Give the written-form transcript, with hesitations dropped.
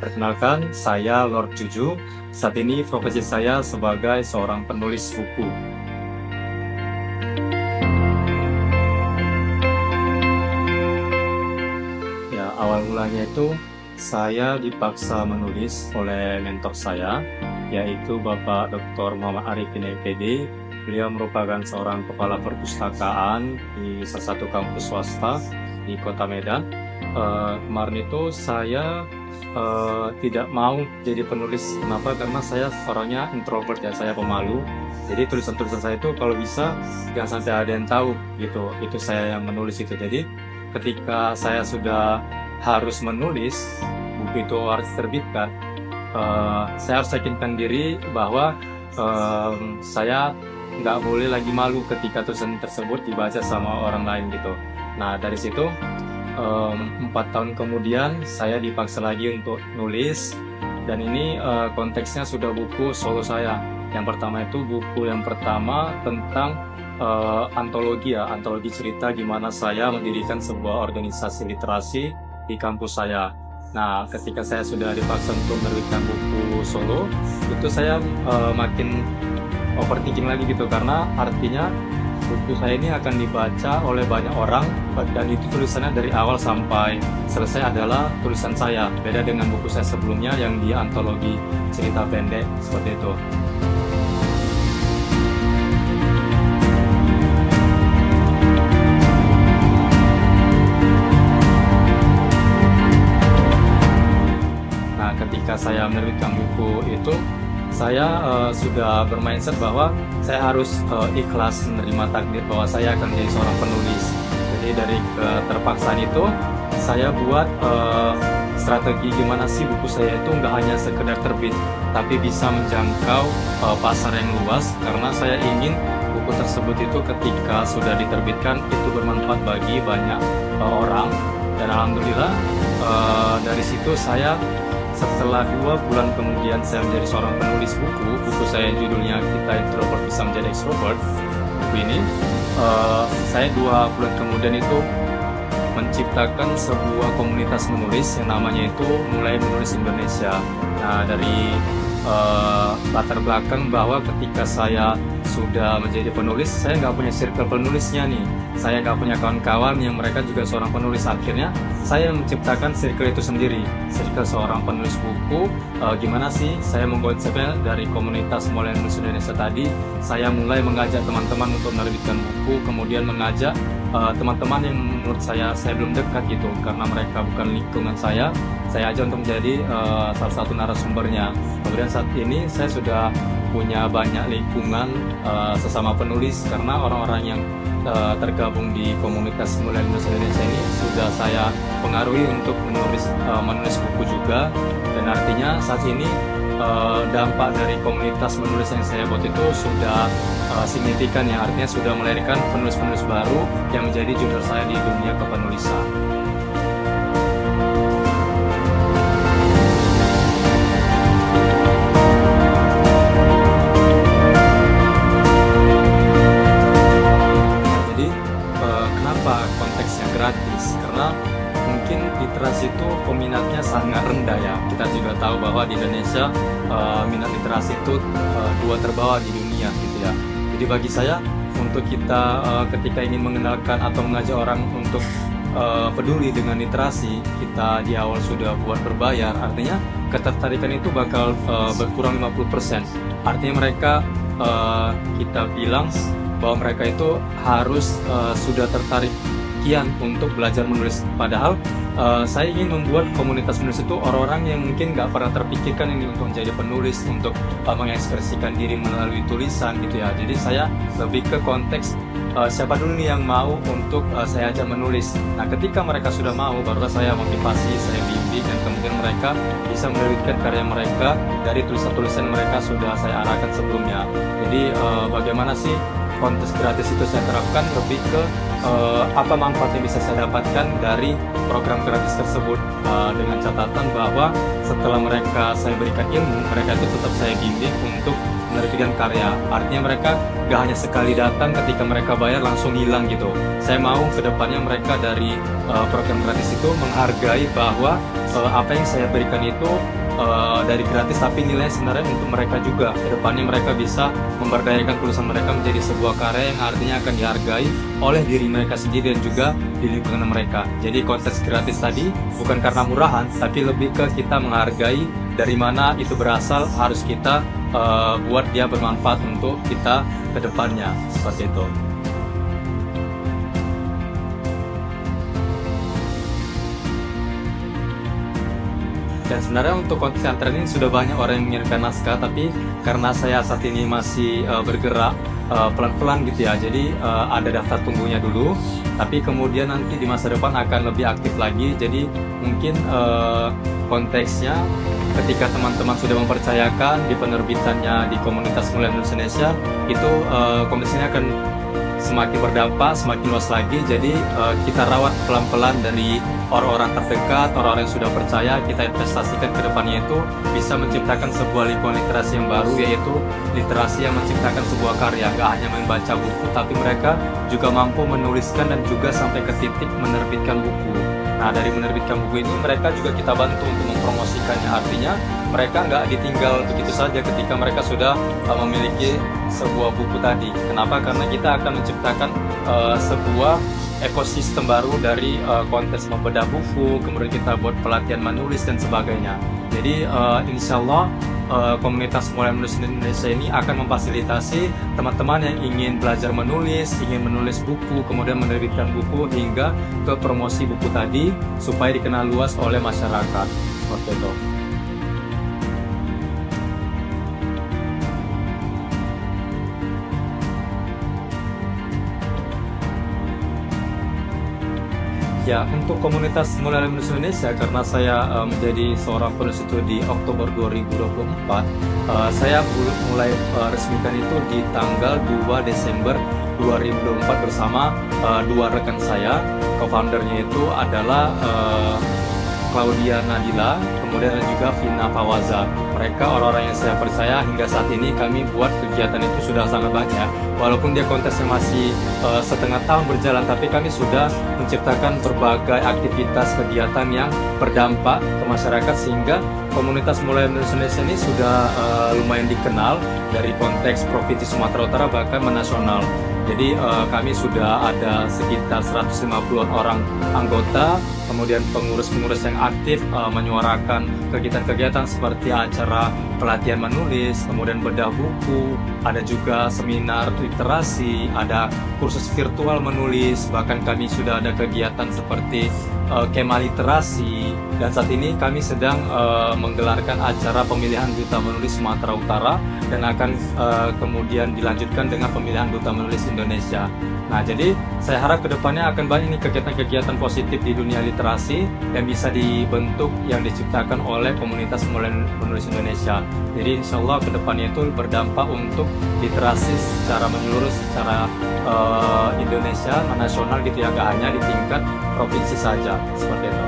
Perkenalkan, saya Lord Juju. Saat ini profesi saya sebagai seorang penulis buku. Ya, awal mulanya itu saya dipaksa menulis oleh mentor saya, yaitu Bapak Dr. Muhammad Arifin MPD. Beliau merupakan seorang kepala perpustakaan di salah satu kampus swasta di Kota Medan. Kemarin itu saya tidak mau jadi penulis. Kenapa? Karena saya orangnya introvert ya, saya pemalu. Jadi tulisan-tulisan saya itu kalau bisa jangan sampai ada yang tahu gitu. Itu saya yang menulis itu. Jadi ketika saya sudah harus menulis, buku itu harus terbitkan, saya harus yakinkan diri bahwa saya nggak boleh lagi malu ketika tulisan tersebut dibaca sama orang lain gitu. Nah dari situ 4 tahun kemudian saya dipaksa lagi untuk nulis, dan ini konteksnya sudah buku solo saya. Yang pertama itu buku yang pertama tentang antologi ya, antologi cerita gimana saya mendirikan sebuah organisasi literasi di kampus saya. Nah ketika saya sudah dipaksa untuk menerbitkan buku solo, itu saya makin overthinking lagi gitu, karena artinya buku saya ini akan dibaca oleh banyak orang, dan itu tulisannya dari awal sampai selesai adalah tulisan saya. Beda dengan buku saya sebelumnya yang di antologi cerita pendek seperti itu. Nah, ketika saya menerbitkan buku itu, saya sudah bermindset bahwa saya harus ikhlas menerima takdir bahwa saya akan menjadi seorang penulis. Jadi dari keterpaksaan itu saya buat strategi gimana sih buku saya itu nggak hanya sekedar terbit, tapi bisa menjangkau pasar yang luas, karena saya ingin buku tersebut itu ketika sudah diterbitkan itu bermanfaat bagi banyak orang. Dan alhamdulillah dari situ saya, setelah 2 bulan kemudian saya menjadi seorang penulis buku saya judulnya Kita Introvert Bisa Menjadi Extrovert. Buku ini saya 2 bulan kemudian itu menciptakan sebuah komunitas menulis yang namanya itu Mulai Menulis Indonesia. Nah dari latar belakang bahwa ketika saya sudah menjadi penulis, saya nggak punya circle penulisnya nih, saya nggak punya kawan-kawan yang mereka juga seorang penulis. Akhirnya saya menciptakan circle itu sendiri, circle seorang penulis buku. Gimana sih saya mengkonsepnya dari komunitas Mulai Menulis Indonesia tadi, saya mulai mengajak teman-teman untuk menerbitkan buku, kemudian mengajak teman-teman yang menurut saya belum dekat gitu, karena mereka bukan lingkungan saya ajak untuk menjadi salah satu narasumbernya. Kemudian saat ini saya sudah punya banyak lingkungan sesama penulis, karena orang-orang yang tergabung di komunitas Mulai Menulis Indonesia ini sudah saya pengaruhi untuk menulis buku juga. Dan artinya saat ini dampak dari komunitas menulis yang saya buat itu sudah signifikan ya, artinya sudah melahirkan penulis-penulis baru yang menjadi junior saya di dunia kepenulisan. Konteksnya gratis, karena mungkin literasi itu peminatnya sangat rendah ya. Kita juga tahu bahwa di Indonesia minat literasi itu 2 terbawah di dunia gitu ya. Jadi bagi saya, untuk kita ketika ingin mengenalkan atau mengajak orang untuk peduli dengan literasi, kita di awal sudah buat berbayar, artinya ketertarikan itu bakal berkurang 50%. Artinya mereka kita bilang bahwa mereka itu harus sudah tertarik untuk belajar menulis. Padahal saya ingin membuat komunitas menulis itu orang-orang yang mungkin nggak pernah terpikirkan ini untuk menjadi penulis, untuk mengekspresikan diri melalui tulisan gitu ya. Jadi saya lebih ke konteks siapa dulu nih yang mau untuk saya ajak menulis. Nah ketika mereka sudah mau, barulah saya motivasi, saya bimbing, dan kemudian mereka bisa menerbitkan karya mereka dari tulisan-tulisan mereka sudah saya arahkan sebelumnya. Jadi bagaimana sih kontes gratis itu saya terapkan lebih ke apa manfaat yang bisa saya dapatkan dari program gratis tersebut, dengan catatan bahwa setelah saya berikan ilmu, mereka itu tetap saya bimbing untuk menerbitkan karya. Artinya mereka gak hanya sekali datang, ketika mereka bayar langsung hilang gitu. Saya mau kedepannya mereka dari program gratis itu menghargai bahwa apa yang saya berikan itu dari gratis, tapi nilainya sebenarnya untuk mereka juga. Kedepannya mereka bisa memberdayakan tulisan mereka menjadi sebuah karya yang artinya akan dihargai oleh diri mereka sendiri dan juga di lingkungan mereka. Jadi kontes gratis tadi bukan karena murahan, tapi lebih ke kita menghargai dari mana itu berasal, harus kita buat dia bermanfaat untuk kita kedepannya, seperti itu. Dan sebenarnya untuk kontes antrean ini sudah banyak orang yang mengirimkan naskah, tapi karena saya saat ini masih bergerak pelan-pelan gitu ya, jadi ada daftar tunggunya dulu, tapi kemudian nanti di masa depan akan lebih aktif lagi. Jadi mungkin konteksnya ketika teman-teman sudah mempercayakan di penerbitannya di komunitas Mulia Menulis Indonesia, itu kompetisinya akan semakin berdampak, semakin luas lagi. Jadi kita rawat pelan-pelan dari orang-orang terdekat, orang-orang yang sudah percaya, kita investasikan ke depannya itu bisa menciptakan sebuah lingkungan literasi yang baru, yaitu literasi yang menciptakan sebuah karya. Gak hanya membaca buku, tapi mereka juga mampu menuliskan dan juga sampai ke titik menerbitkan buku. Nah, dari menerbitkan buku ini mereka juga kita bantu untuk mempromosikannya. Artinya mereka nggak ditinggal begitu saja ketika mereka sudah memiliki sebuah buku tadi. Kenapa? Karena kita akan menciptakan sebuah ekosistem baru dari kontes membedah buku, kemudian kita buat pelatihan menulis dan sebagainya. Jadi insya Allah komunitas Mulia Menulis Indonesia ini akan memfasilitasi teman-teman yang ingin belajar menulis, ingin menulis buku, kemudian menerbitkan buku hingga ke promosi buku tadi supaya dikenal luas oleh masyarakat. Seperti itu. Ya, untuk komunitas Mulia Menulis Indonesia, karena saya menjadi seorang penulis itu di Oktober 2024, saya mulai resmikan itu di tanggal 2 Desember 2024 bersama dua rekan saya. Co-foundernya itu adalah Claudia Nadila, kemudian juga Vina Fawaza. Mereka orang-orang yang saya percaya. Hingga saat ini kami buat kegiatan itu sudah sangat banyak. Walaupun dia kontesnya masih setengah tahun berjalan, tapi kami sudah menciptakan berbagai aktivitas kegiatan yang berdampak ke masyarakat, sehingga komunitas Mulia Menulis Indonesia ini sudah lumayan dikenal dari konteks Provinsi Sumatera Utara bahkan menasional. Jadi kami sudah ada sekitar 150-an orang anggota, kemudian pengurus-pengurus yang aktif menyuarakan kegiatan-kegiatan seperti acara pelatihan menulis, kemudian bedah buku, ada juga seminar literasi, ada kursus virtual menulis, bahkan kami sudah ada kegiatan seperti kemah literasi, dan saat ini kami sedang menggelarkan acara pemilihan Duta Menulis Sumatera Utara dan akan kemudian dilanjutkan dengan pemilihan Duta Menulis Indonesia. Nah, jadi saya harap kedepannya akan banyak nih kegiatan-kegiatan positif di dunia literasi yang bisa dibentuk, yang diciptakan oleh komunitas Mulia Menulis Indonesia. Jadi insya Allah kedepannya itu berdampak untuk literasi secara menyeluruh, secara Indonesia, nasional gitu ya, gak hanya di tingkat provinsi saja, seperti itu.